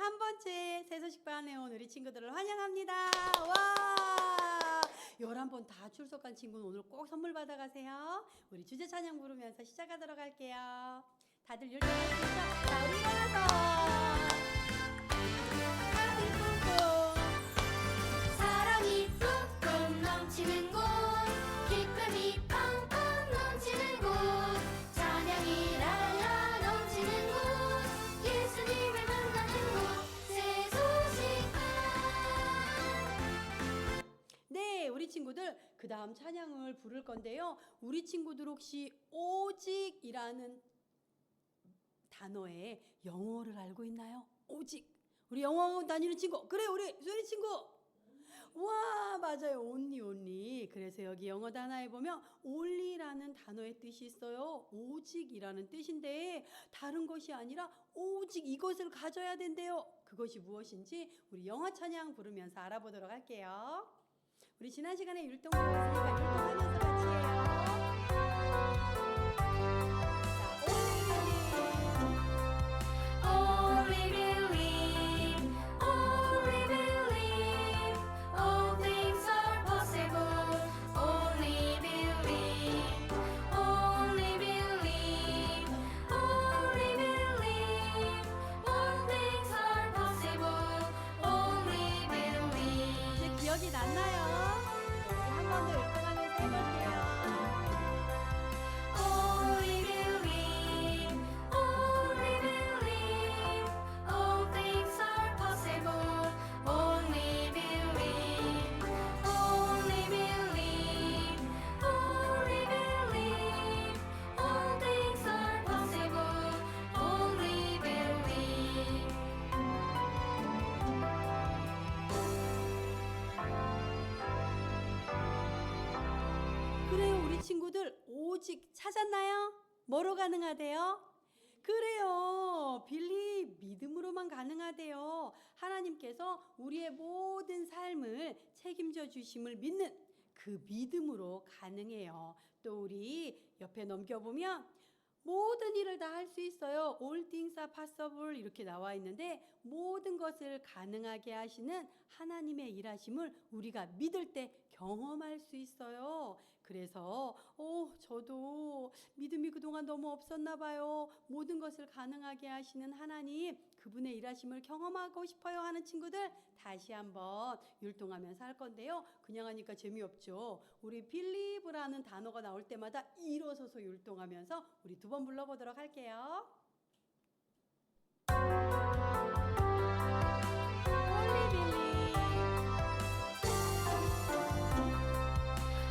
11번째 새소식반에 온 우리 친구들을 환영합니다. 와! 11번 다 출석한 친구는 오늘 꼭 선물 받아가세요. 우리 주제 찬양 부르면서 시작하도록 할게요. 다들 율동할 수 있죠? 자, 우리 일어나서 사랑이 뿜뿜 넘치는 곳, 기쁨이 팡팡 넘치는 곳, 찬양이 랄라 넘치는 곳, 예수님을 만나는 곳, 새소식반. 네, 우리 친구들 그 다음 찬양을 부를 건데요. 우리 친구들 혹시 오직이라는 단어의 영어를 알고 있나요? 오직. 우리 영어 다니는 친구. 그래, 우리 소리 친구. 와, 맞아요. only. 그래서 여기 영어 단어에 보면 only라는 단어의 뜻이 있어요. 오직이라는 뜻인데 다른 것이 아니라 오직 이것을 가져야 된대요. 그것이 무엇인지 우리 영어 찬양 부르면서 알아보도록 할게요. 우리 지난 시간에 율동 배웠으니까 율동하면서 같이 해요. Only believe, only believe, all things are possible. Only believe, only believe, only believe, all things are possible. Only believe. 이제 기억이 났나요? 우리 한 번 더 율동하면서 해볼게요. Only believe, only believe, all things are possible. Only believe, only believe, only believe, all things are possible. Only believe. 그래요, 우리 친구들 오직 찾았나요? 뭐로 가능하대요? 그래요, 빌리 믿음으로만 가능하대요. 하나님께서 우리의 모든 삶을 책임져 주심을 믿는 그 믿음으로 가능해요. 또 우리 옆에 넘겨보면 모든 일을 다 할 수 있어요. All things are possible 이렇게 나와 있는데 모든 것을 가능하게 하시는 하나님의 일하심을 우리가 믿을 때 경험할 수 있어요. 그래서 저도 믿음이 그동안 너무 없었나 봐요. 모든 것을 가능하게 하시는 하나님 그분의 일하심을 경험하고 싶어요 하는 친구들 다시 한번 율동하면서 할 건데요. 그냥 하니까 재미없죠. 우리 빌리브라는 단어가 나올 때마다 일어서서 율동하면서 우리 두 번 불러보도록 할게요. Only believe.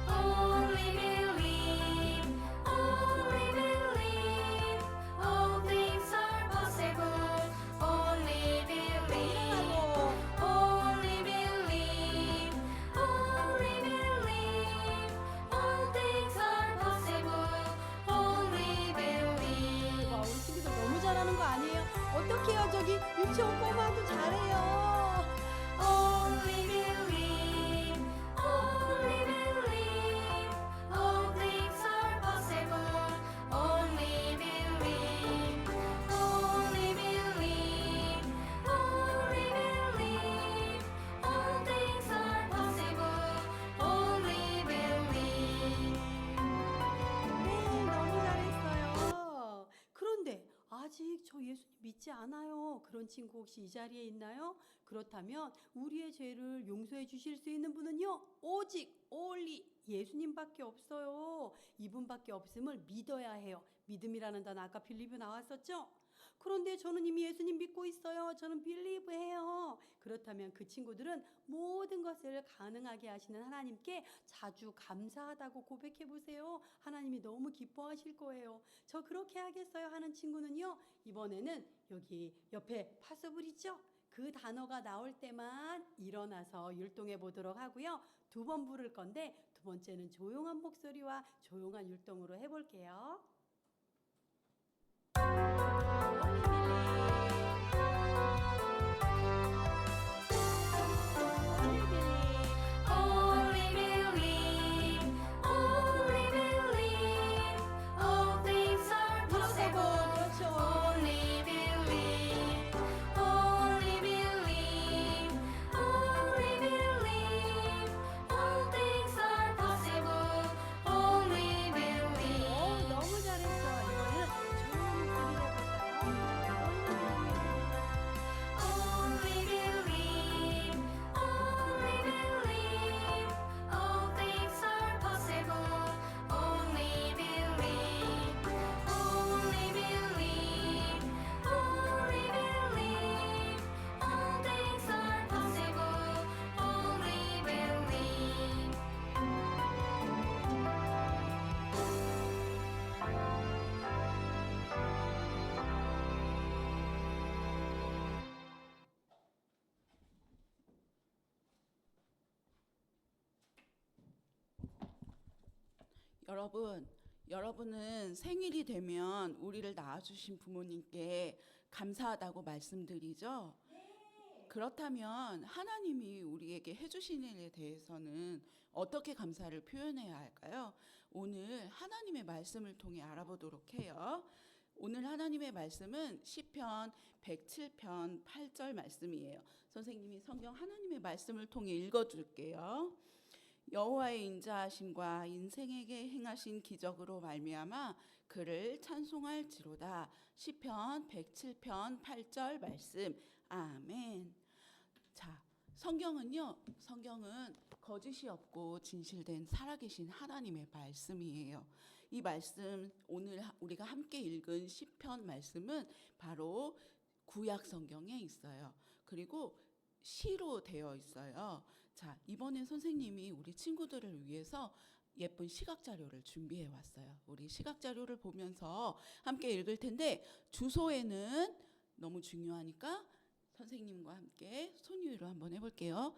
Only believe, only believe, all things are possible. Only believe, only believe, only believe, all things are possible. Only believe. 와, 우리 친구들 너무 잘하는 거 아니에요? 어떡해요, 저기 유치원 꼬마도 잘해요. Only believe, only believe, all things are possible. Only believe, only believe, only believe, all things are possible. Only believe. 네, 너무 잘했어요. 그런데 아직 저 예수님 믿지 않아요. 그런 친구 혹시 이 자리에 있나요? 그렇다면 우리의 죄를 용서해 주실 수 있는 분은요. 오직 only 예수님밖에 없어요. 이분밖에 없음을 믿어야 해요. 믿음이라는 단어 아까 빌리브 나왔었죠? 그런데 저는 이미 예수님 믿고 있어요. 저는 빌리브해요. 그렇다면 그 친구들은 모든 것을 가능하게 하시는 하나님께 자주 감사하다고 고백해 보세요. 하나님이 너무 기뻐하실 거예요. 저 그렇게 하겠어요 하는 친구는요. 이번에는 여기 옆에 파서블 있죠? 그 단어가 나올 때만 일어나서 율동해 보도록 하고요. 두 번 부를 건데 두 번째는 조용한 목소리와 조용한 율동으로 해볼게요. Only believe, only believe, all things are possible. 그렇죠. Only believe, only 여러분은 생일이 되면 우리를 낳아주신 부모님께 감사하다고 말씀드리죠? 그렇다면 하나님이 우리에게 해주신 일에 대해서는 어떻게 감사를 표현해야 할까요? 오늘 하나님의 말씀을 통해 알아보도록 해요. 오늘 하나님의 말씀은 시편 107편 8절 말씀이에요. 선생님이 성경 하나님의 말씀을 통해 읽어줄게요. 여호와의 인자하심과 인생에게 행하신 기적으로 말미암아 그를 찬송할지로다. 시편 107편 8절 말씀. 아멘. 자, 성경은 거짓이 없고 진실된 살아계신 하나님의 말씀이에요. 이 말씀, 오늘 우리가 함께 읽은 시편 말씀은 바로 구약 성경에 있어요. 그리고 시로 되어 있어요. 자, 이번에 선생님이 우리 친구들을 위해서 예쁜 시각 자료를 준비해 왔어요. 우리 시각 자료를 보면서 함께 읽을 텐데, 주소에는 너무 중요하니까 선생님과 함께 손위로 한번 해볼게요.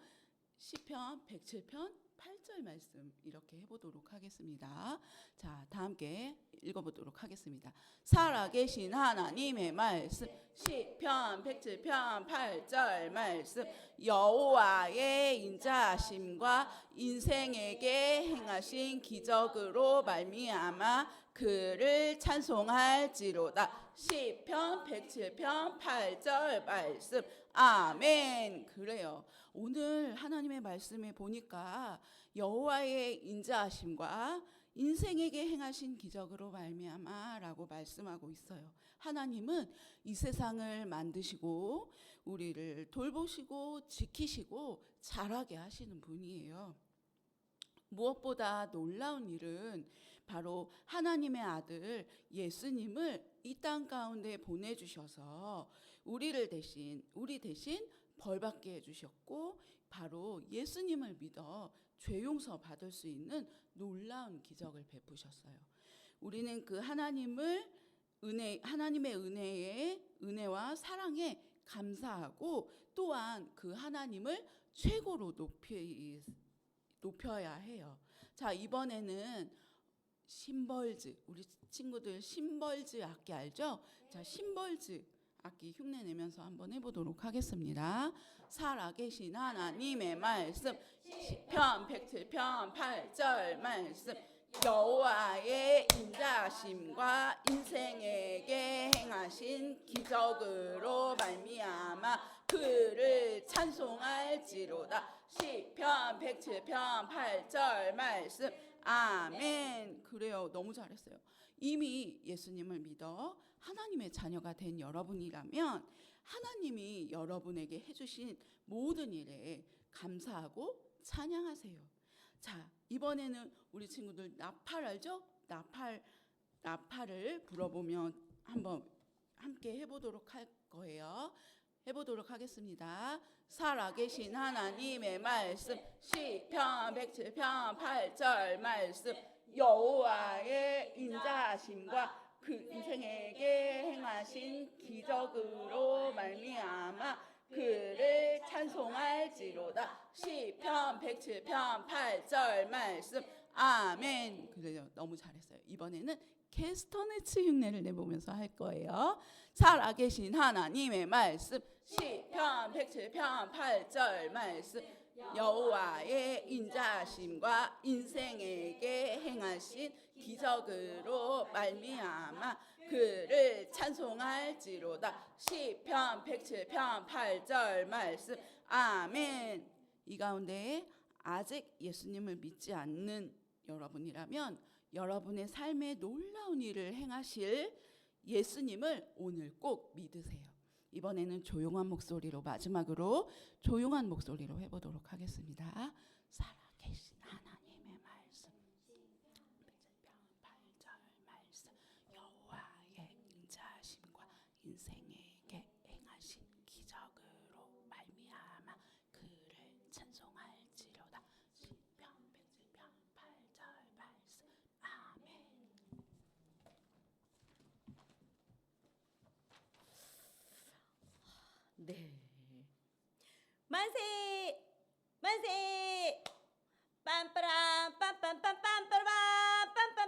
시편 107편 8절 말씀 이렇게 해보도록 하겠습니다. 자, 다 함께 읽어보도록 하겠습니다. 살아계신 하나님의 말씀. 시편 107편 8절 말씀. 여호와의 인자하심과 인생에게 행하신 기적으로 말미암아 그를 찬송할지로다. 시편 107편 8절 말씀. 아멘. 그래요. 오늘 하나님의 말씀에 보니까 여호와의 인자하심과 인생에게 행하신 기적으로 말미암아라고 말씀하고 있어요. 하나님은 이 세상을 만드시고 우리를 돌보시고 지키시고 자라게 하시는 분이에요. 무엇보다 놀라운 일은 바로 하나님의 아들 예수님을 이 땅 가운데 보내주셔서 우리 대신 벌받게 해주셨고, 바로 예수님을 믿어 죄 용서 받을 수 있는 놀라운 기적을 베푸셨어요. 우리는 그 하나님의 은혜와 사랑에 감사하고, 또한 그 하나님을 최고로 높여야 해요. 자, 이번에는 심벌즈, 우리 친구들 심벌즈 악기 알죠? 자, 심벌즈 악기 흉내 내면서 한번 해보도록 하겠습니다. 살아계신 하나님의 말씀. 시편 107편 8절 말씀. 여호와의 인자하심과 인생에게 행하신 기적으로 말미암아 그를 찬송할지로다. 시편 107편 8절 말씀. 아멘. 그래요. 너무 잘했어요. 이미 예수님을 믿어 하나님의 자녀가 된 여러분이라면 하나님이 여러분에게 해주신 모든 일에 감사하고 찬양하세요. 자, 이번에는 우리 친구들 나팔 알죠? 나팔을 불어보면 한번 함께 해보도록 할 거예요. 해보도록 하겠습니다. 살아계신 하나님의 말씀. 시편 107편 8절 말씀. 여호와의 인자하심과 그 인생에게 행하신 기적으로 말미암아 그를 찬송할지로다. 시편 107편 8절 말씀. 아멘. 그래요. 너무 잘했어요. 이번에는 캐스터네츠 흉내를 내보면서 할 거예요. 살아계신 하나님의 말씀. 시편 107편 8절 말씀. 여호와의 인자하심과 인생에게 행하신 기적으로 말미암아 그를 찬송할지로다. 시편 107편 8절 말씀. 아멘. 이 가운데 아직 예수님을 믿지 않는 여러분이라면 여러분의 삶에 놀라운 일을 행하실 예수님을 오늘 꼭 믿으세요. 이번에는 조용한 목소리로, 마지막으로 조용한 목소리로 해보도록 하겠습니다. 살아계신 하나님의 말씀. 8절 말씀. 여호와의 인자하심과 인생에게 행하신 기적으로 말미암아 그를 찬송할지로다. 시편 107편 8절 말씀. 아멘. 네. 만세! 만세! 빰빠람 빰빰빰빰빠람 빰빰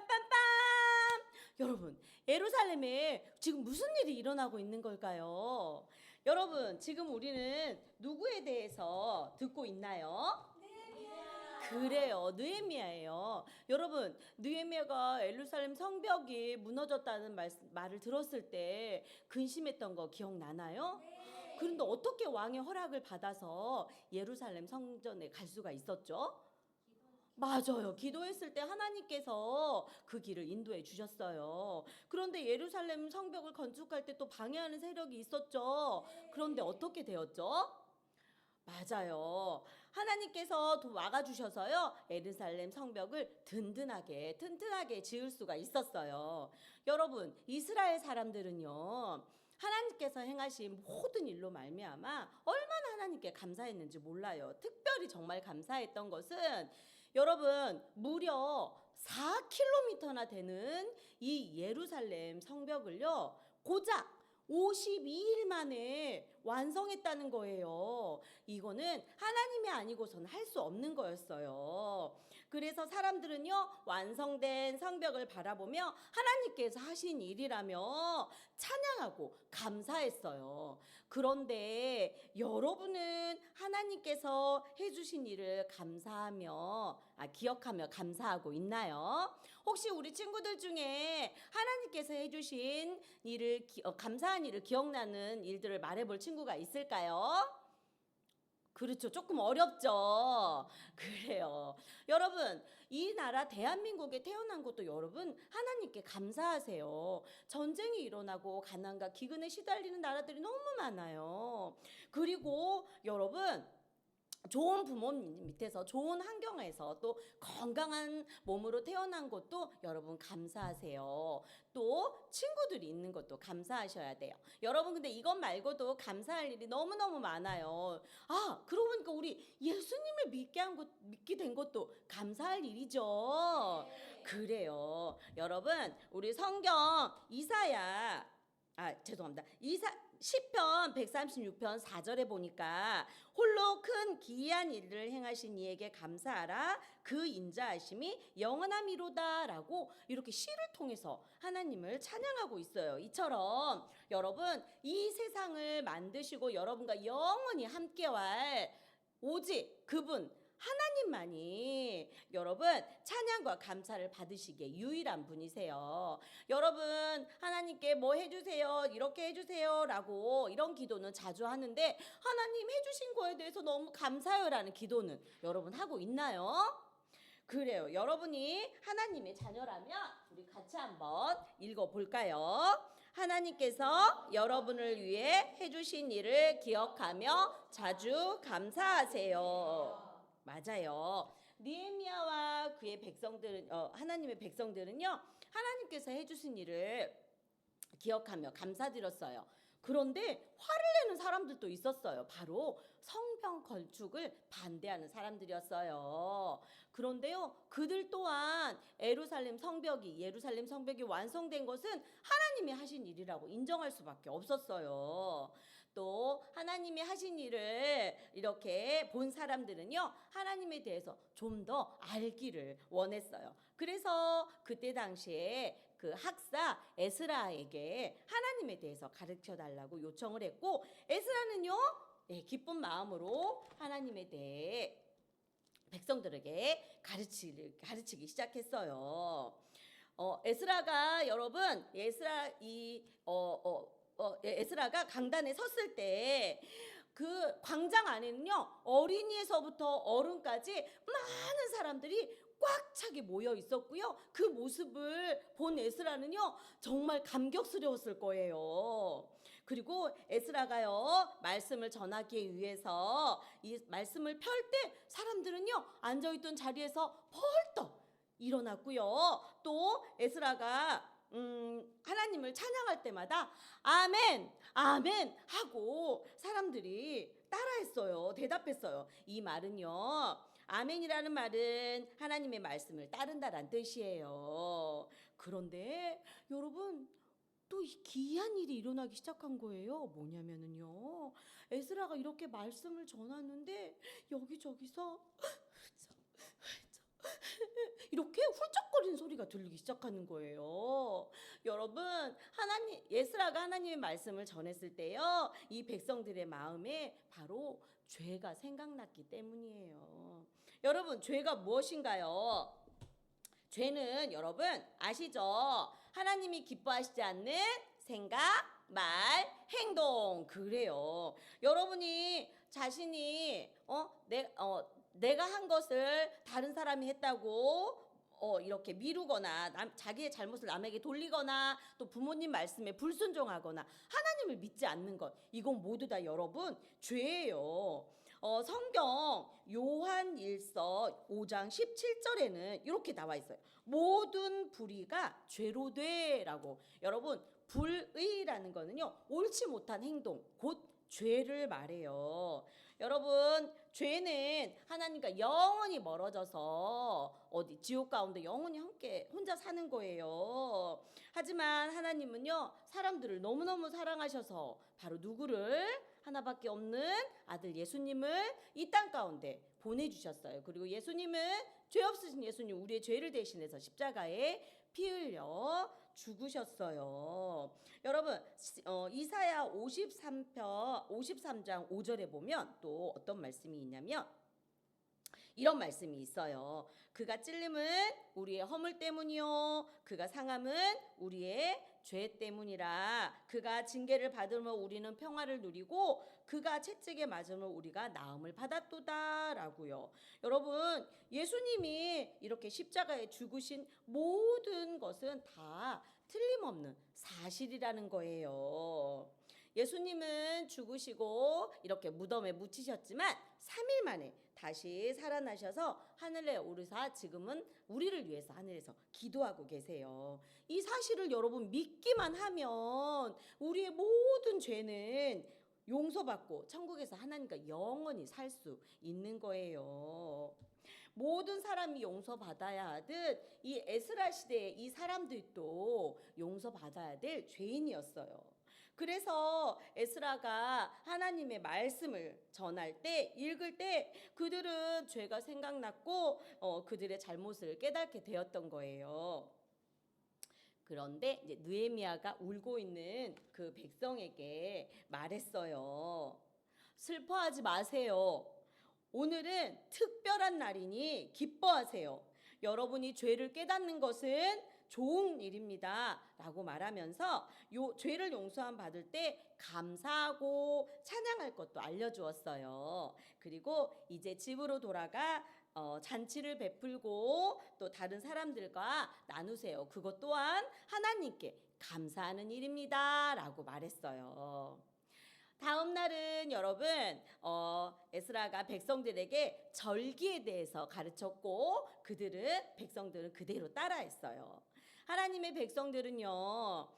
예루살렘에 지금 무슨 일이 일어나고 있는 걸까요? 여러분, 지금 우리는 누구에 대해서 듣고 있나요? 그래요, 느헤미야예요. 여러분, 느헤미야가 예루살렘 성벽이 무너졌다는 말을 들었을 때 근심했던 거 기억나나요? 그런데 어떻게 왕의 허락을 받아서 예루살렘 성전에 갈 수가 있었죠? 맞아요. 기도했을 때 하나님께서 그 길을 인도해 주셨어요. 그런데 예루살렘 성벽을 건축할 때 또 방해하는 세력이 있었죠. 그런데 어떻게 되었죠? 맞아요. 하나님께서 막아주셔서요. 예루살렘 성벽을 튼튼하게 지을 수가 있었어요. 여러분, 이스라엘 사람들은요. 하나님께서 행하신 모든 일로 말미암아 얼마나 하나님께 감사했는지 몰라요. 특별히 정말 감사했던 것은 여러분, 무려 4km나 되는 이 예루살렘 성벽을요. 고작 52일 만에 완성했다는 거예요. 이거는 하나님이 아니고서는 할 수 없는 거였어요. 그래서 사람들은요, 완성된 성벽을 바라보며 하나님께서 하신 일이라며 찬양하고 감사했어요. 그런데 여러분은 하나님께서 해주신 일을 기억하며 감사하고 있나요? 혹시 우리 친구들 중에 하나님께서 해주신 일을 감사한 일을 기억나는 일들을 말해볼 친구가 있을까요? 그렇죠. 조금 어렵죠. 그래요. 여러분, 이 나라 대한민국에 태어난 것도 여러분 하나님께 감사하세요. 전쟁이 일어나고 가난과 기근에 시달리는 나라들이 너무 많아요. 그리고 여러분, 좋은 부모님 밑에서 좋은 환경에서 또 건강한 몸으로 태어난 것도 여러분 감사하세요. 또 친구들이 있는 것도 감사하셔야 돼요. 여러분, 근데 이것 말고도 감사할 일이 너무너무 많아요. 그러고 보니까 우리 예수님을 믿게 된 것도 감사할 일이죠. 그래요. 여러분, 우리 성경 시편 136편 4절에 보니까 홀로 큰 기이한 일을 행하신 이에게 감사하라, 그 인자하심이 영원함이로다라고 이렇게 시를 통해서 하나님을 찬양하고 있어요. 이처럼 여러분, 이 세상을 만드시고 여러분과 영원히 함께할 오직 그분 하나님만이 여러분 찬양과 감사를 받으시기에 유일한 분이세요. 여러분, 하나님께 뭐 해주세요, 이렇게 해주세요 라고 이런 기도는 자주 하는데 하나님 해주신 거에 대해서 너무 감사해요 라는 기도는 여러분 하고 있나요? 그래요. 여러분이 하나님의 자녀라면 우리 같이 한번 읽어볼까요? 하나님께서 여러분을 위해 해주신 일을 기억하며 자주 감사하세요. 맞아요. 느헤미야와 그의 백성들은 하나님의 백성들은요, 하나님께서 해주신 일을 기억하며 감사드렸어요. 그런데 화를 내는 사람들도 있었어요. 바로 성벽 건축을 반대하는 사람들이었어요. 그런데요, 그들 또한 예루살렘 성벽이 완성된 것은 하나님이 하신 일이라고 인정할 수밖에 없었어요. 또 하나님이 하신 일을 이렇게 본 사람들은요, 하나님에 대해서 좀 더 알기를 원했어요. 그래서 그때 당시에 그 학사 에스라에게 하나님에 대해서 가르쳐 달라고 요청을 했고, 에스라는요, 기쁜 마음으로 하나님에 대해 백성들에게 가르치기 시작했어요. 에스라가 여러분, 에스라가 강단에 섰을 때 그 광장 안에는요, 어린이에서부터 어른까지 많은 사람들이 꽉 차게 모여 있었고요. 그 모습을 본 에스라는요, 정말 감격스러웠을 거예요. 그리고 에스라가요, 말씀을 전하기 위해서 이 말씀을 펼 때 사람들은요, 앉아있던 자리에서 벌떡 일어났고요. 또 에스라가 하나님을 찬양할 때마다 아멘, 아멘 하고 사람들이 따라했어요. 대답했어요. 이 말은요, 아멘이라는 말은 하나님의 말씀을 따른다란 뜻이에요. 그런데 여러분, 또 이 기이한 일이 일어나기 시작한 거예요. 뭐냐면은요, 에스라가 이렇게 말씀을 전하는데 여기저기서 이렇게 훌쩍거리는 소리가 들리기 시작하는 거예요. 여러분, 예스라가 하나님의 말씀을 전했을 때요, 이 백성들의 마음에 바로 죄가 생각났기 때문이에요. 여러분, 죄가 무엇인가요? 죄는 여러분 아시죠? 하나님이 기뻐하시지 않는 생각, 말, 행동. 그래요. 여러분이 자신이 내가 한 것을 다른 사람이 했다고 이렇게 미루거나 자기의 잘못을 남에게 돌리거나 또 부모님 말씀에 불순종하거나 하나님을 믿지 않는 것, 이건 모두 다 여러분 죄예요. 성경 요한일서 5장 17절에는 이렇게 나와 있어요. 모든 불의가 죄로 돼라고. 여러분, 불의라는 거는요, 옳지 못한 행동, 곧 죄를 말해요. 여러분, 죄는 하나님과 영원히 멀어져서 지옥 가운데 영원히 함께 혼자 사는 거예요. 하지만 하나님은요, 사람들을 너무너무 사랑하셔서 바로 누구를? 하나밖에 없는 아들 예수님을 이 땅 가운데 보내주셨어요. 그리고 예수님은, 죄 없으신 예수님, 우리의 죄를 대신해서 십자가에 피 흘려 죽으셨어요. 여러분, 이사야 53장 5절에 보면 또 어떤 말씀이 있냐면 이런 말씀이 있어요. 그가 찔림은 우리의 허물 때문이요, 그가 상함은 우리의 죄 때문이라. 그가 징계를 받으며 우리는 평화를 누리고 그가 채찍에 맞으며 우리가 나음을 받았도다 라고요. 여러분, 예수님이 이렇게 십자가에 죽으신 모든 것은 다 틀림없는 사실이라는 거예요. 예수님은 죽으시고 이렇게 무덤에 묻히셨지만 3일 만에 다시 살아나셔서 하늘에 오르사 지금은 우리를 위해서 하늘에서 기도하고 계세요. 이 사실을 여러분 믿기만 하면 우리의 모든 죄는 용서받고 천국에서 하나님과 영원히 살 수 있는 거예요. 모든 사람이 용서받아야 하듯 이 에스라 시대의 이 사람들도 용서받아야 될 죄인이었어요. 그래서 에스라가 하나님의 말씀을 전할 때, 읽을 때 그들은 죄가 생각났고 그들의 잘못을 깨닫게 되었던 거예요. 그런데 이제 느헤미야가 울고 있는 그 백성에게 말했어요. 슬퍼하지 마세요. 오늘은 특별한 날이니 기뻐하세요. 여러분이 죄를 깨닫는 것은 좋은 일입니다 라고 말하면서 죄를 용서함 받을 때 감사하고 찬양할 것도 알려주었어요. 그리고 이제 집으로 돌아가 잔치를 베풀고 또 다른 사람들과 나누세요. 그것 또한 하나님께 감사하는 일입니다 라고 말했어요. 다음 날은 여러분 에스라가 백성들에게 절기에 대해서 가르쳤고 백성들은 그대로 따라했어요. 하나님의 백성들은요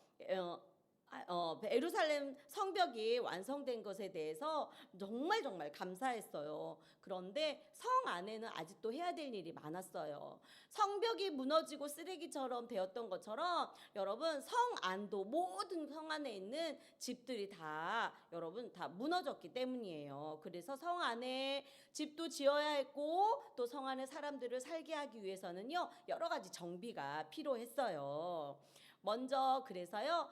예루살렘 성벽이 완성된 것에 대해서 정말 감사했어요. 그런데 성 안에는 아직도 해야 될 일이 많았어요. 성벽이 무너지고 쓰레기처럼 되었던 것처럼 여러분 성 안도 모든 성 안에 있는 집들이 다 여러분 다 무너졌기 때문이에요. 그래서 성 안에 집도 지어야 했고 또 성 안에 사람들을 살게 하기 위해서는요 여러 가지 정비가 필요했어요. 먼저 그래서요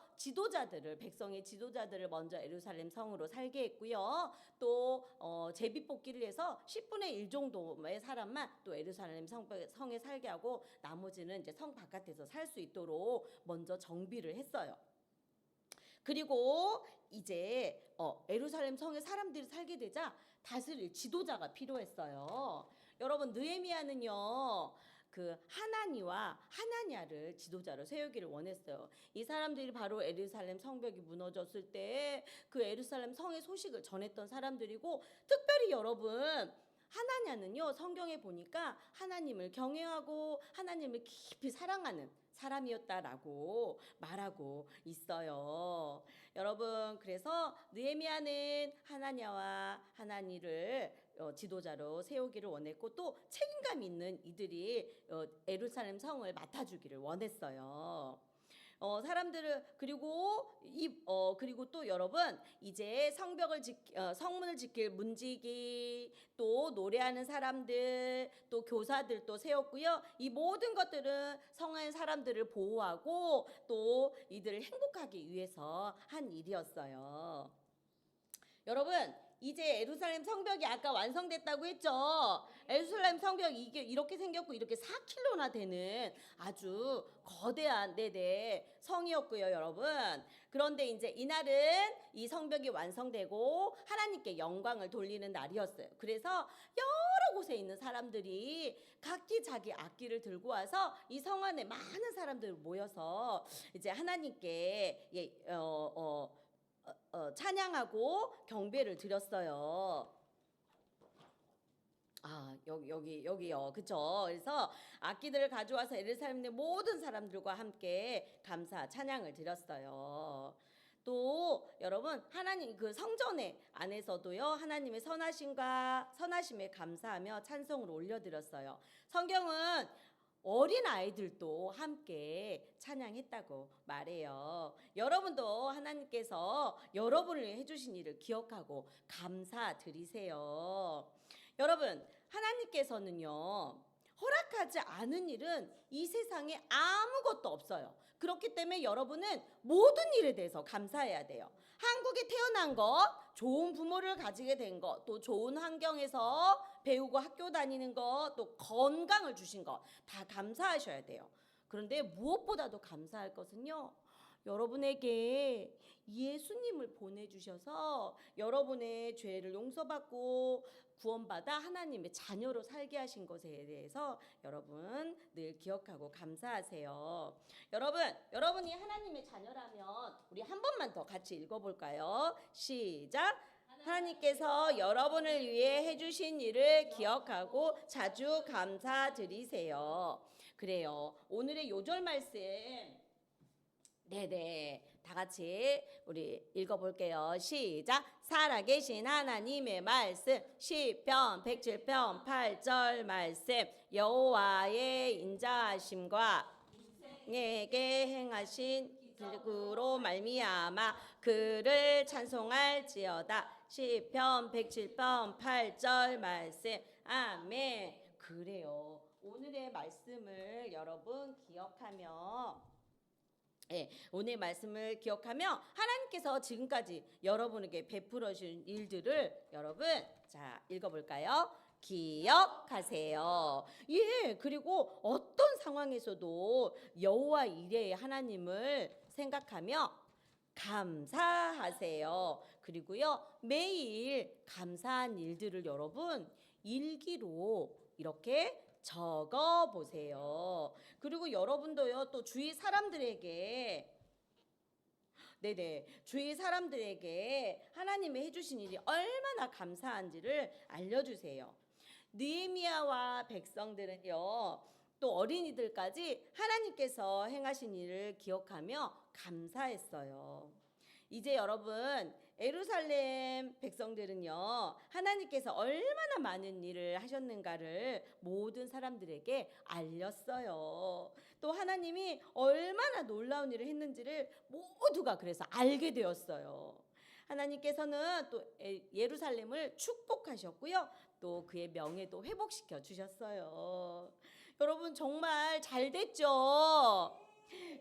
백성의 지도자들을 먼저 예루살렘 성으로 살게 했고요. 또 제비뽑기를 해서 10분의 1 정도의 사람만 또 예루살렘 성에 살게 하고 나머지는 이제 성 바깥에서 살 수 있도록 먼저 정비를 했어요. 그리고 이제 예루살렘 성에 사람들이 살게 되자 다스릴 지도자가 필요했어요. 여러분, 느헤미야는요 그 하나니아를 지도자로 세우기를 원했어요. 이 사람들이 바로 예루살렘 성벽이 무너졌을 때 그 예루살렘 성의 소식을 전했던 사람들이고, 특별히 여러분 하나냐는요 성경에 보니까 하나님을 경외하고 하나님을 깊이 사랑하는 사람이었다라고 말하고 있어요. 여러분, 그래서 느헤미야는 하나냐와 하나니를 지도자로 세우기를 원했고 또 책임감 있는 이들이 예루살렘 성을 맡아주기를 원했어요. 사람들을 그리고 또 여러분 이제 성문을 지킬 문지기 또 노래하는 사람들 또 교사들도 세웠고요. 이 모든 것들은 성의 사람들을 보호하고 또 이들을 행복하게 위해서 한 일이었어요. 여러분 이제 예루살렘 성벽이 아까 완성됐다고 했죠. 예루살렘 성벽이 이게 이렇게 생겼고 이렇게 4km나 되는 아주 거대한 성이었고요, 여러분. 그런데 이제 이날은 이 성벽이 완성되고 하나님께 영광을 돌리는 날이었어요. 그래서 여러 곳에 있는 사람들이 각기 자기 악기를 들고 와서 이 성 안에 많은 사람들이 모여서 이제 하나님께 찬양하고 경배를 드렸어요. 여기요. 그쵸? 그래서 악기들을 가져와서 예루살렘의 모든 사람들과 함께 감사 찬양을 드렸어요. 또 여러분 하나님 그 성전의 안에서도요 하나님의 선하심에 감사하며 찬송을 올려드렸어요. 성경은 어린 아이들도 함께 찬양했다고 말해요. 여러분도 하나님께서 여러분을 해주신 일을 기억하고 감사드리세요. 여러분 하나님께서는요 허락하지 않은 일은 이 세상에 아무것도 없어요. 그렇기 때문에 여러분은 모든 일에 대해서 감사해야 돼요. 한국에 태어난 것, 좋은 부모를 가지게 된 것, 또 좋은 환경에서 배우고 학교 다니는 것, 또 건강을 주신 것 다 감사하셔야 돼요. 그런데 무엇보다도 감사할 것은요. 여러분에게 예수님을 보내주셔서 여러분의 죄를 용서받고 구원받아 하나님의 자녀로 살게 하신 것에 대해서 여러분 늘 기억하고 감사하세요. 여러분이 하나님의 자녀라면 우리 한 번만 더 같이 읽어볼까요? 시작. 하나님께서 여러분을 위해 해주신 일을 기억하고 자주 감사드리세요. 그래요. 오늘의 요절 말씀 다 같이 우리 읽어볼게요. 시작. 살아계신 하나님의 말씀 시편 107편 8절 말씀 여호와의 인자하심과 내게 행하신 기적으로 말미암아 그를 찬송할지어다. 시편 107편 8절 말씀 아멘. 그래요. 오늘의 말씀을 여러분 기억하며 오늘 말씀을 기억하며 하나님께서 지금까지 여러분에게 베풀어 주신 일들을 여러분 자 읽어볼까요? 기억하세요. 그리고 어떤 상황에서도 여호와 이레의 하나님을 생각하며 감사하세요. 그리고요 매일 감사한 일들을 여러분 일기로 이렇게 적어 보세요. 그리고 여러분도요 또 주위 사람들에게 하나님이 해주신 일이 얼마나 감사한지를 알려주세요. 느헤미야와 백성들은요 또 어린이들까지 하나님께서 행하신 일을 기억하며 감사했어요. 이제 여러분 예루살렘 백성들은요 하나님께서 얼마나 많은 일을 하셨는가를 모든 사람들에게 알렸어요. 또 하나님이 얼마나 놀라운 일을 했는지를 모두가 그래서 알게 되었어요. 하나님께서는 또 예루살렘을 축복하셨고요 또 그의 명예도 회복시켜 주셨어요. 여러분 정말 잘 됐죠?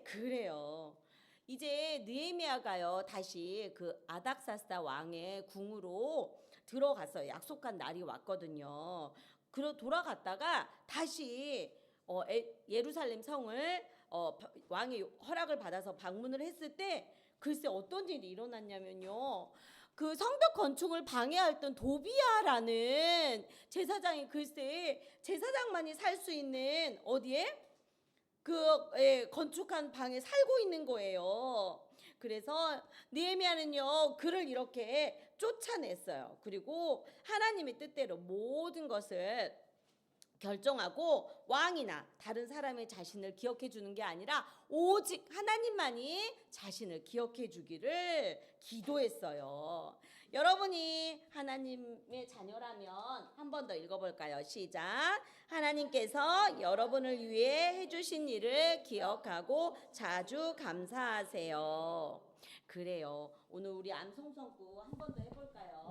그래요. 이제 느헤미야가요 다시 그 아닥사스다 왕의 궁으로 들어갔어요. 약속한 날이 왔거든요. 돌아갔다가 다시 예루살렘 성을 왕의 허락을 받아서 방문을 했을 때 글쎄 어떤 일이 일어났냐면요. 그 성벽 건축을 방해했던 도비야라는 제사장이 글쎄 제사장만이 살 수 있는 어디에? 건축한 방에 살고 있는 거예요. 그래서 느헤미야는요 그를 이렇게 쫓아냈어요. 그리고 하나님의 뜻대로 모든 것을 결정하고 왕이나 다른 사람의 자신을 기억해 주는 게 아니라 오직 하나님만이 자신을 기억해 주기를 기도했어요. 여러분이 하나님의 자녀라면 한 번 더 읽어볼까요? 시작. 하나님께서 여러분을 위해 해주신 일을 기억하고 자주 감사하세요. 그래요. 오늘 우리 암송성구 한 번 더 해볼까요?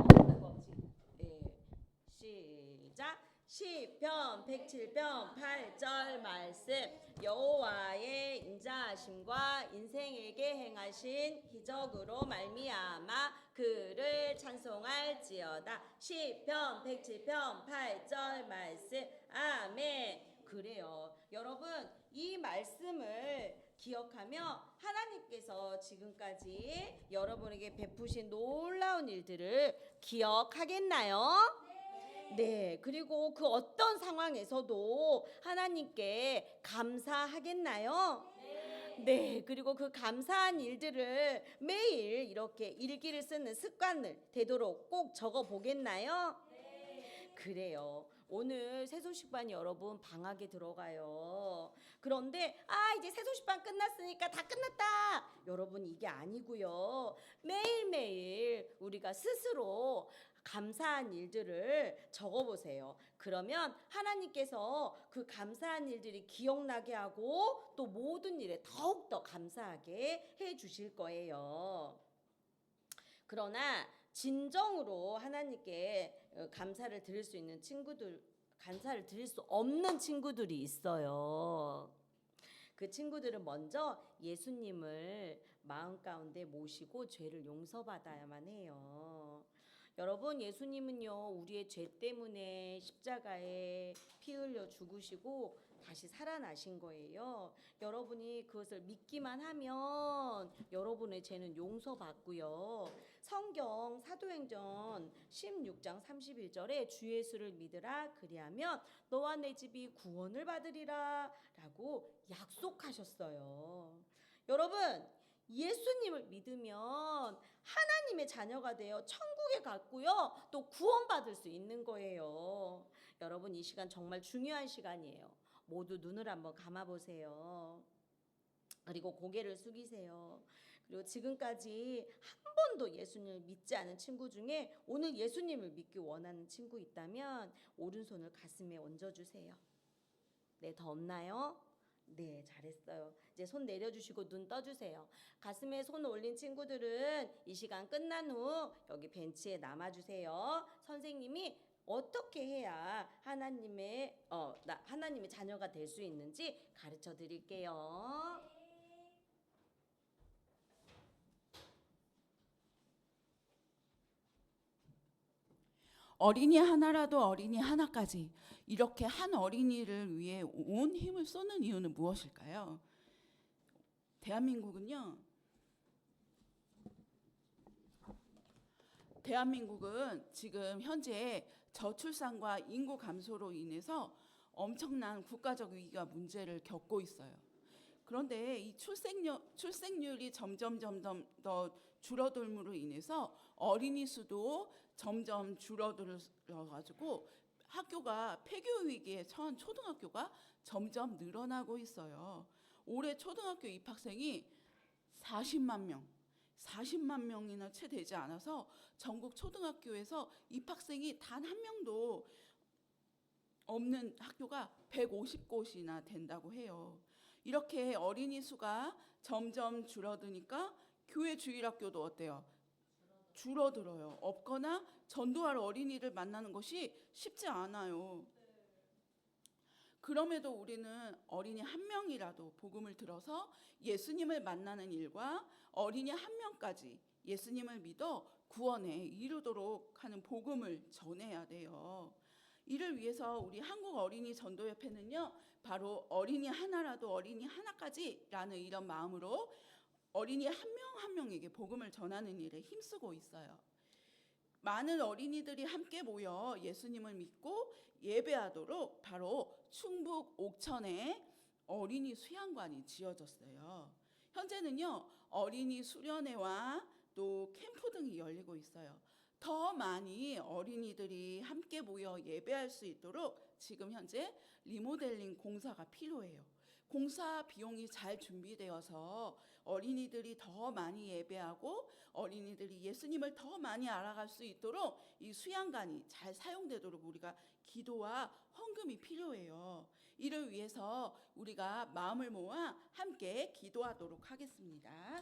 시작. 시편 107편 8절 말씀. 여호와의 인자하심과 인생에게 행하신 기적으로 말미암아 그를 찬송할지어다. 시편 107편 8절 말씀. 아멘. 그래요. 여러분, 이 말씀을 기억하며 하나님께서 지금까지 여러분에게 베푸신 놀라운 일들을 기억하겠나요? 네, 그리고 그 어떤 상황에서도 하나님께 감사하겠나요? 네, 그리고 그 감사한 일들을 매일 이렇게 일기를 쓰는 습관을 되도록 꼭 적어 보겠나요? 그래요. 오늘 새소식반 여러분 방학에 들어가요. 그런데 이제 새소식반 끝났으니까 다 끝났다. 여러분 이게 아니고요. 매일매일 우리가 스스로 감사한 일들을 적어보세요. 그러면 하나님께서 그 감사한 일들이 기억나게 하고 또 모든 일에 더욱더 감사하게 해주실 거예요. 그러나 진정으로 하나님께 감사를 드릴 수 있는 친구들, 감사를 드릴 수 없는 친구들이 있어요. 그 친구들은 먼저 예수님을 마음 가운데 모시고 죄를 용서받아야만 해요. 여러분, 예수님은요, 우리의 죄 때문에 십자가에 피 흘려 죽으시고 다시 살아나신 거예요. 여러분이 그것을 믿기만 하면 여러분의 죄는 용서받고요. 성경 사도행전 16장 31절에 주 예수를 믿으라, 그리하면 너와 내 집이 구원을 받으리라 라고 약속하셨어요. 여러분, 예수님을 믿으면 하나님의 자녀가 되어 천국에 갔고요, 또 구원받을 수 있는 거예요. 여러분, 이 시간 정말 중요한 시간이에요. 모두 눈을 한번 감아보세요. 그리고 고개를 숙이세요. 그리고 지금까지 한 번도 예수님을 믿지 않은 친구 중에 오늘 예수님을 믿기 원하는 친구 있다면 오른손을 가슴에 얹어주세요. 네, 더 없나요? 네, 잘했어요. 이제 손 내려주시고 눈 떠주세요. 가슴에 손 올린 친구들은 이 시간 끝난 후 여기 벤치에 남아주세요. 선생님이 어떻게 해야 하나님의 자녀가 될 수 있는지 가르쳐 드릴게요. 어린이 하나라도 어린이 하나까지 이렇게 한 어린이를 위해 온 힘을 쏟는 이유는 무엇일까요? 대한민국은 지금 현재 저출산과 인구 감소로 인해서 엄청난 국가적 위기와 문제를 겪고 있어요. 그런데 이 출생률이 점점 더 줄어들므로 인해서 어린이 수도 점점 줄어들어가지고 학교가 폐교 위기에 처한 초등학교가 점점 늘어나고 있어요. 올해 초등학교 입학생이 40만 명이나 채 되지 않아서 전국 초등학교에서 입학생이 단 한 명도 없는 학교가 150곳이나 된다고 해요. 이렇게 어린이 수가 점점 줄어드니까 교회 주일학교도 어때요? 줄어들어요. 없거나 전도할 어린이를 만나는 것이 쉽지 않아요. 그럼에도 우리는 어린이 한 명이라도 복음을 들어서 예수님을 만나는 일과 어린이 한 명까지 예수님을 믿어 구원에 이르도록 하는 복음을 전해야 돼요. 이를 위해서 우리 한국 어린이 전도협회는요, 바로 어린이 하나라도 어린이 하나까지라는 이런 마음으로 어린이 한 명 한 명에게 복음을 전하는 일에 힘쓰고 있어요. 많은 어린이들이 함께 모여 예수님을 믿고 예배하도록 바로 충북 옥천에 어린이 수양관이 지어졌어요. 현재는요, 어린이 수련회와 또 캠프 등이 열리고 있어요. 더 많이 어린이들이 함께 모여 예배할 수 있도록 지금 현재 리모델링 공사가 필요해요. 공사 비용이 잘 준비되어서 어린이들이 더 많이 예배하고 어린이들이 예수님을 더 많이 알아갈 수 있도록 이 수양관이 잘 사용되도록 우리가 기도와 헌금이 필요해요. 이를 위해서 우리가 마음을 모아 함께 기도하도록 하겠습니다.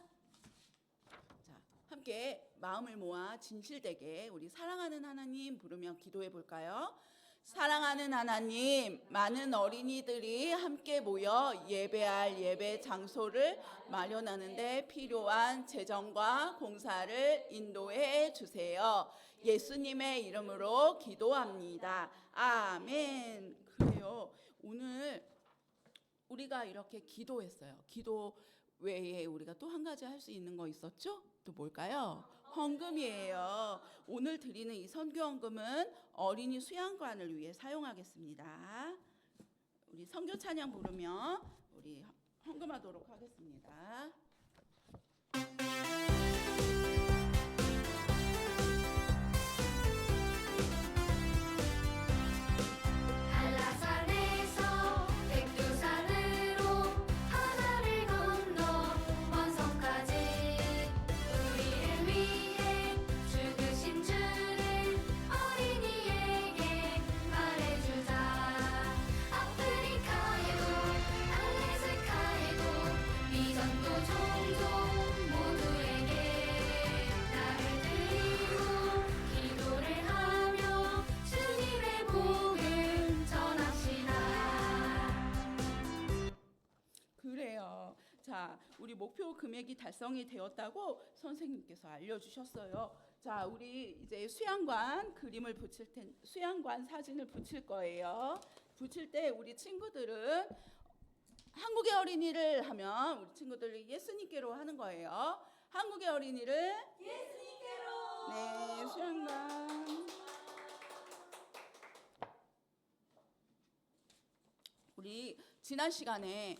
자, 함께 마음을 모아 진실되게 우리 사랑하는 하나님 부르며 기도해 볼까요? 사랑하는 하나님, 많은 어린이들이 함께 모여 예배할 예배 장소를 마련하는데 필요한 재정과 공사를 인도해 주세요. 예수님의 이름으로 기도합니다. 아멘. 그래요. 오늘 우리가 이렇게 기도했어요. 기도 외에 우리가 또 한 가지 할 수 있는 거 있었죠? 또 뭘까요? 헌금이에요. 오늘 드리는 이 선교 헌금은 어린이 수양관을 위해 사용하겠습니다. 우리 선교 찬양 부르며 우리 헌금하도록 하겠습니다. 한라산에서 백두산으로 하나를 건너 원성까지 우리를 위해 죽으신 주를 어린이에게 말해주자. 아프리카에도 알래스카에도 미전도 종족 모두에게 나를 들고 기도를 하며 주님의 복을 전합시다. 그래요. 자, 우리 목표 금액이 달성이 되었다고 선생님께서 알려주셨어요. 자, 우리 이제 수양관 그림을 수양관 사진을 붙일 거예요. 붙일 때 우리 친구들은 한국의 어린이를 하면 우리 친구들이 예수님께로 하는 거예요. 한국의 어린이를 예수님께로. 네, 수양관. 우리 지난 시간에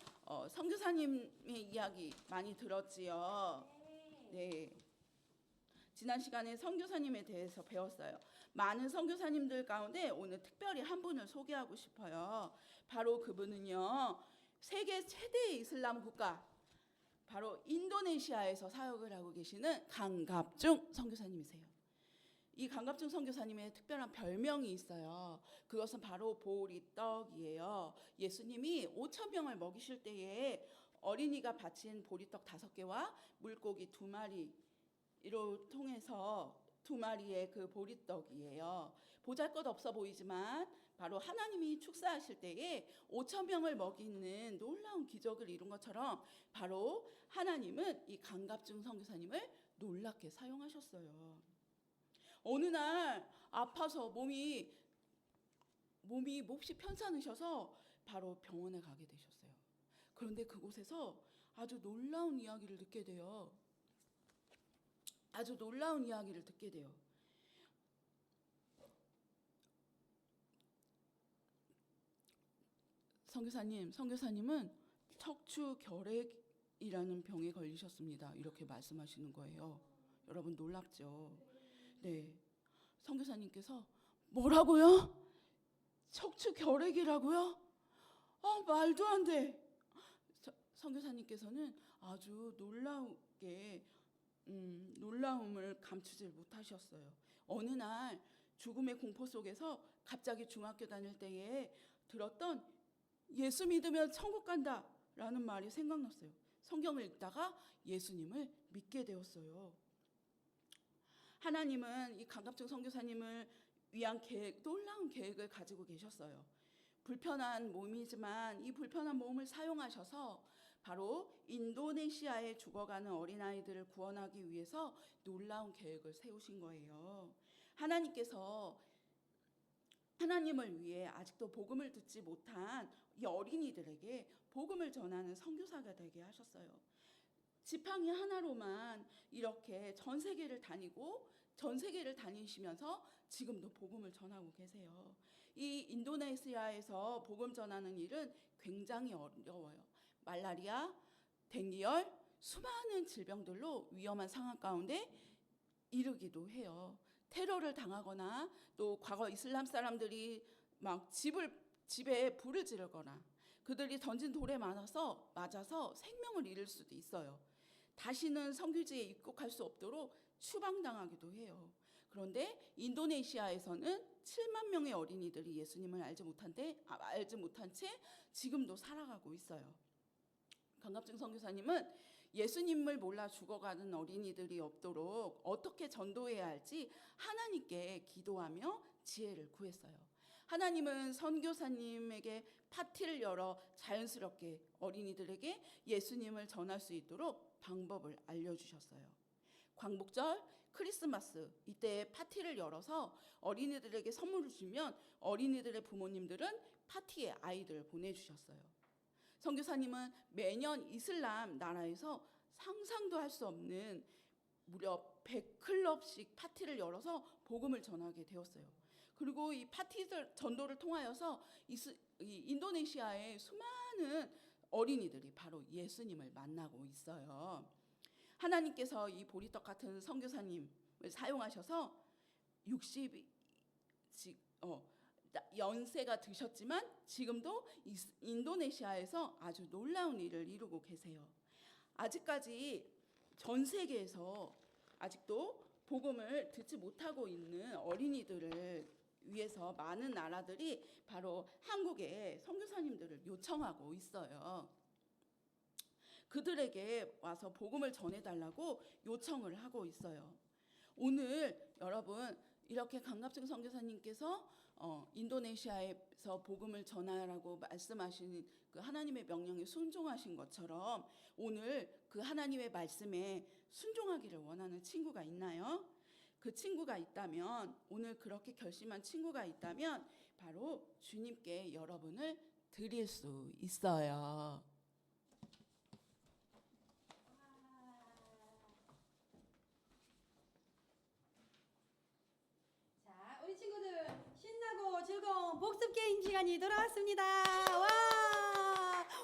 선교사님의 이야기 많이 들었지요. 네. 지난 시간에 선교사님에 대해서 배웠어요. 많은 선교사님들 가운데 오늘 특별히 한 분을 소개하고 싶어요. 바로 그분은요. 세계 최대의 이슬람 국가 바로 인도네시아에서 사역을 하고 계시는 강갑중 선교사님이세요. 이 강갑중 선교사님의 특별한 별명이 있어요. 그것은 바로 보리떡이에요. 예수님이 5,000명을 먹이실 때에 어린이가 바친 보리떡 5개와 물고기 2마리로 통해서 2마리의 그 보리떡이에요. 보잘것없어 보이지만 바로 하나님이 축사하실 때에 5,000명을 먹이는 놀라운 기적을 이룬 것처럼 바로 하나님은 이 강갑중 선교사님을 놀랍게 사용하셨어요. 어느 날 아파서 몸이 몹시 편찮으셔서 바로 병원에 가게 되셨어요. 그런데 그곳에서 아주 놀라운 이야기를 듣게 돼요. 아주 놀라운 이야기를 듣게 돼요. 선교사님은 척추결핵이라는 병에 걸리셨습니다. 이렇게 말씀하시는 거예요. 여러분 놀랍죠? 네. 선교사님께서 뭐라고요? 척추결핵이라고요? 말도 안 돼. 선교사님께서는 아주 놀라움을 감추질 못하셨어요. 어느 날 죽음의 공포 속에서 갑자기 중학교 다닐 때에 들었던 예수 믿으면 천국 간다라는 말이 생각났어요. 성경을 읽다가 예수님을 믿게 되었어요. 하나님은 이 강갑중 선교사님을 위한 놀라운 계획을 가지고 계셨어요. 불편한 몸이지만 이 불편한 몸을 사용하셔서 바로 인도네시아에 죽어가는 어린아이들을 구원하기 위해서 놀라운 계획을 세우신 거예요. 하나님께서 하나님을 위해 아직도 복음을 듣지 못한 이 어린이들에게 복음을 전하는 선교사가 되게 하셨어요. 지팡이 하나로만 이렇게 전 세계를 다니시면서 지금도 복음을 전하고 계세요. 이 인도네시아에서 복음 전하는 일은 굉장히 어려워요. 말라리아, 댕기열, 수많은 질병들로 위험한 상황 가운데 이르기도 해요. 테러를 당하거나 또 과거 이슬람 사람들이 막 집에 불을 지르거나 그들이 던진 돌에 맞아서 생명을 잃을 수도 있어요. 다시는 성교지에 입국할 수 없도록 추방당하기도 해요. 그런데 인도네시아에서는 7만 명의 어린이들이 예수님을 알지 못한 채 지금도 살아가고 있어요. 강갑증 선교사님은 예수님을 몰라 죽어가는 어린이들이 없도록 어떻게 전도해야 할지 하나님께 기도하며 지혜를 구했어요. 하나님은 선교사님에게 파티를 열어 자연스럽게 어린이들에게 예수님을 전할 수 있도록 방법을 알려주셨어요. 광복절, 크리스마스 이때 파티를 열어서 어린이들에게 선물을 주면 어린이들의 부모님들은 파티에 아이들을 보내주셨어요. 선교사님은 매년 이슬람 나라에서 상상도 할 수 없는 무려 100클럽씩 파티를 열어서 복음을 전하게 되었어요. 그리고 이 파티 전도를 통하여서 이 인도네시아의 수많은 어린이들이 바로 예수님을 만나고 있어요. 하나님께서 이 보리떡 같은 선교사님을 사용하셔서 60 연세가 드셨지만 지금도 인도네시아에서 아주 놀라운 일을 이루고 계세요. 아직까지 전 세계에서 아직도 복음을 듣지 못하고 있는 어린이들을 위해서 많은 나라들이 바로 한국에 선교사님들을 요청하고 있어요. 그들에게 와서 복음을 전해달라고 요청을 하고 있어요. 오늘 여러분 이렇게 강갑증 선교사님께서 인도네시아에서 복음을 전하라고 말씀하신 그 하나님의 명령에 순종하신 것처럼 오늘 그 하나님의 말씀에 순종하기를 원하는 친구가 있나요? 그 친구가 있다면, 오늘 그렇게 결심한 친구가 있다면 바로 주님께 여러분을 드릴 수 있어요. 자, 우리 친구들 신나고 즐거운 복습 게임 시간이 돌아왔습니다. 와!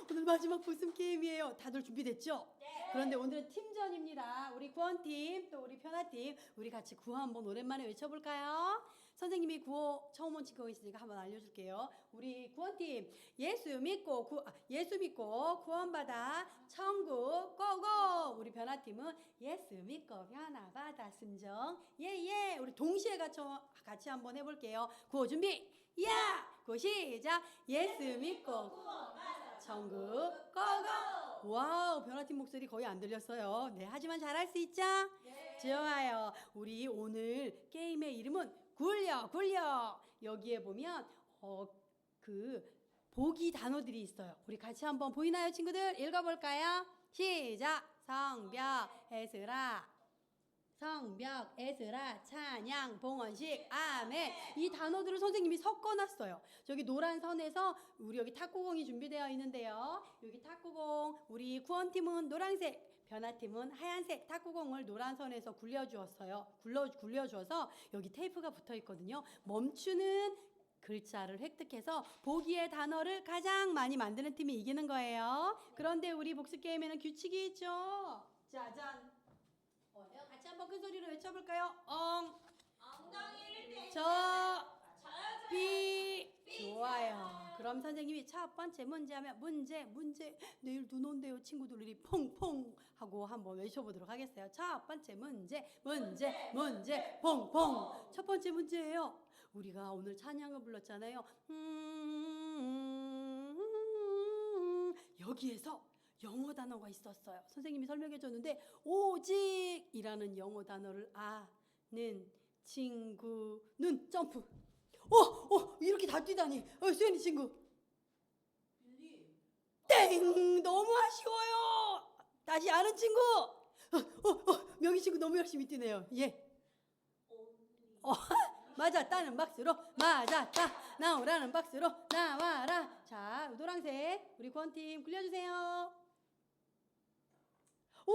오늘 마지막 복습 게임이에요. 다들 준비됐죠? 네. 그런데 오늘은 팀전입니다. 우리 구원팀 또 우리 편화팀 우리 같이 구호 한번 오랜만에 외쳐볼까요? 선생님이 구호 처음 온 친구가 있으니까 한번 알려줄게요. 우리 구원팀 예수 믿고 구원받아 천국 고고. 우리 변화팀은 예수 믿고 변화받아 순종 예예. 우리 동시에 같이 한번 해볼게요. 구호 준비 야! 구호 시작. 예수 믿고 천국 고고. 와우, 변화팀 목소리 거의 안 들렸어요. 네, 하지만 잘할 수 있죠? 네. 좋아요. 우리 오늘 게임의 이름은 굴려. 여기에 보면 그 보기 단어들이 있어요. 우리 같이 한번 보이나요, 친구들? 읽어볼까요? 시작. 성벽 에스라, 찬양, 봉헌식, 아멘. 이 단어들을 선생님이 섞어놨어요. 저기 노란 선에서 우리 여기 탁구공이 준비되어 있는데요. 여기 탁구공, 우리 구원팀은 노란색, 변화팀은 하얀색 탁구공을 노란 선에서 굴려주어서 여기 테이프가 붙어 있거든요. 멈추는 글자를 획득해서 보기의 단어를 가장 많이 만드는 팀이 이기는 거예요. 그런데 우리 복습 게임에는 규칙이 있죠. 짜잔. 같이 한번 큰 소리로 외쳐볼까요? 엉덩이를 좋아요. 그럼 선생님이 첫 번째 문제 하면 문제 내일 눈 온대요 친구들이 퐁퐁 하고 한번 외쳐보도록 하겠어요. 첫 번째 문제 퐁퐁. 첫 번째 문제예요. 우리가 오늘 찬양을 불렀잖아요. 여기에서 영어 단어가 있었어요. 선생님이 설명해 줬는데 오직이라는 영어 단어를 아는 친구는 점프. 이렇게 다 뛰다니. 수연이 친구. 땡! 너무 아쉬워요. 다시 아는 친구. 명희 친구 너무 열심히 뛰네요. 예. 맞았다는 박수로 맞았다. 나오라는 박수로 나와라. 자, 노란색 우리 구원팀 굴려주세요. 오!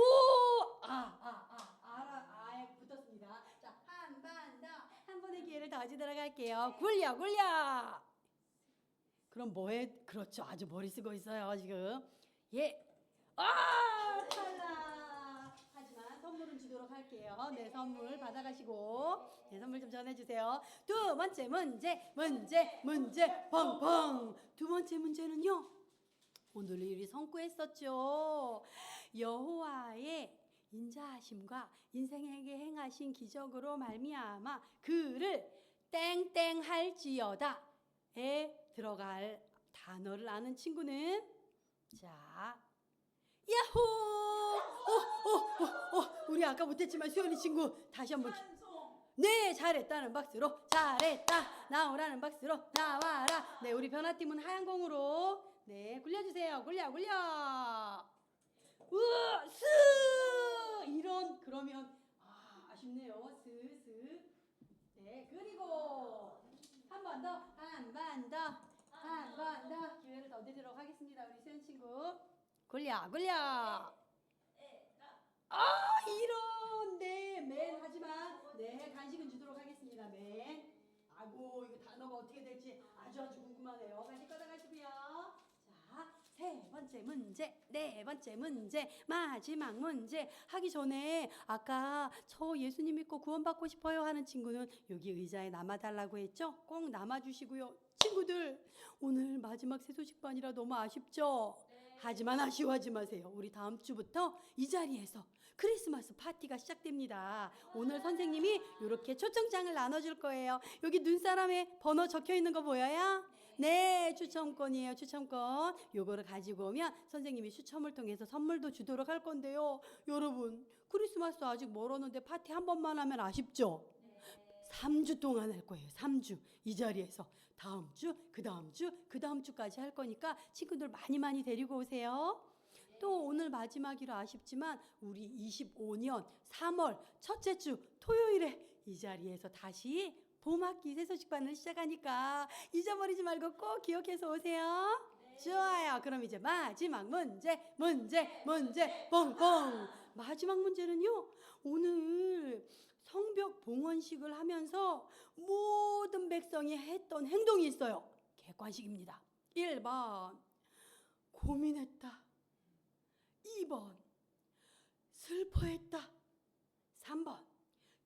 붙었습니다. 자, 한 번의 기회를 더 가지도록 할게요. 굴려. 그럼 뭐해? 그렇죠. 아주 머리 쓰고 있어요, 지금. 예. 탈락. 하지만 선물은 주도록 할게요. 네, 선물 받아가시고. 네, 선물 좀 전해주세요. 두 번째 문제 펑펑. 두 번째 문제는요. 오늘 우리 선구했었죠. 여호와의 인자하심과 인생에게 행하신 기적으로 말미암아 그를 땡땡할지어다에 들어갈 단어를 아는 친구는 자 야호! 우리 아까 못했지만 수연이 친구 다시 한번 네 잘했다는 박수로 잘했다 나오라는 박수로 나와라. 네 우리 변화팀은 하얀 공으로 네 굴려주세요. 굴려 우와 스 이런 그러면 아쉽네요. 스스 네 그리고 한 번 더 기회를 더 드리도록 하겠습니다. 우리 수연 친구 굴려 이런 네맨 하지만 네 간식은 주도록 하겠습니다. 맨 아이고 이거 단어가 어떻게 될지 아주 궁금하네요. 간식 꺼내가시고요. 자, 세 번째 문제, 네 번째 문제, 마지막 문제 하기 전에 아까 저 예수님 믿고 구원받고 싶어요 하는 친구는 여기 의자에 남아달라고 했죠? 꼭 남아주시고요. 친구들 오늘 마지막 세소식반이라 너무 아쉽죠? 하지만 아쉬워하지 마세요. 우리 다음 주부터 이 자리에서 크리스마스 파티가 시작됩니다. 오늘 선생님이 이렇게 초청장을 나눠줄 거예요. 여기 눈사람에 번호 적혀 있는 거 보여요? 네, 추첨권이에요. 추첨권. 요거를 가지고 오면 선생님이 추첨을 통해서 선물도 주도록 할 건데요. 여러분, 크리스마스 아직 멀었는데 파티 한 번만 하면 아쉽죠? 3주 동안 할 거예요. 3주. 이 자리에서 다음 주, 그 다음 주까지 할 거니까 친구들 많이 데리고 오세요. 또 오늘 마지막이라 아쉽지만 우리 25년 3월 첫째 주 토요일에 이 자리에서 다시 봄학기 세소식반을 시작하니까 잊어버리지 말고 꼭 기억해서 오세요. 좋아요. 그럼 이제 마지막 문제 뽕뽕. 마지막 문제는요. 오늘 성벽 봉헌식을 하면서 모든 백성이 했던 행동이 있어요. 객관식입니다. 1번 고민했다. 2번 슬퍼했다. 3번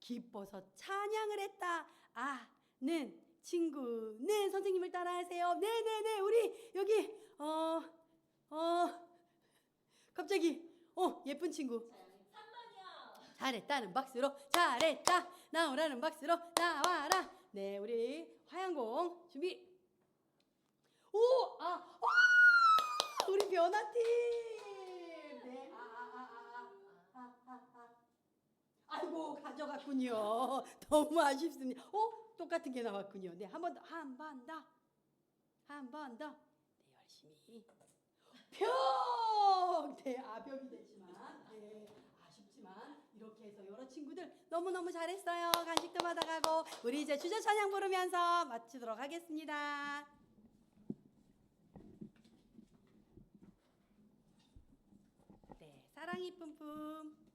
기뻐서 찬양을 했다. 아는 친구는 선생님을 따라하세요. 네네네 우리 여기 갑자기 예쁜 친구 3번이요. 잘했다는 박수로 잘했다 나오라는 박수로 나와라. 네 우리 화양공 준비. 우리 변화팀. 네 아이고 가져갔군요. 너무 아쉽습니다. 똑같은 게 나왔군요. 네 한 번 더. 네 열심히 벽. 네 벽이 됐지만 네 아쉽지만 이렇게 해서 여러 친구들 너무너무 잘했어요. 간식도 받아가고 우리 이제 주저 찬양 부르면서 마치도록 하겠습니다. 네 사랑이 뿜뿜.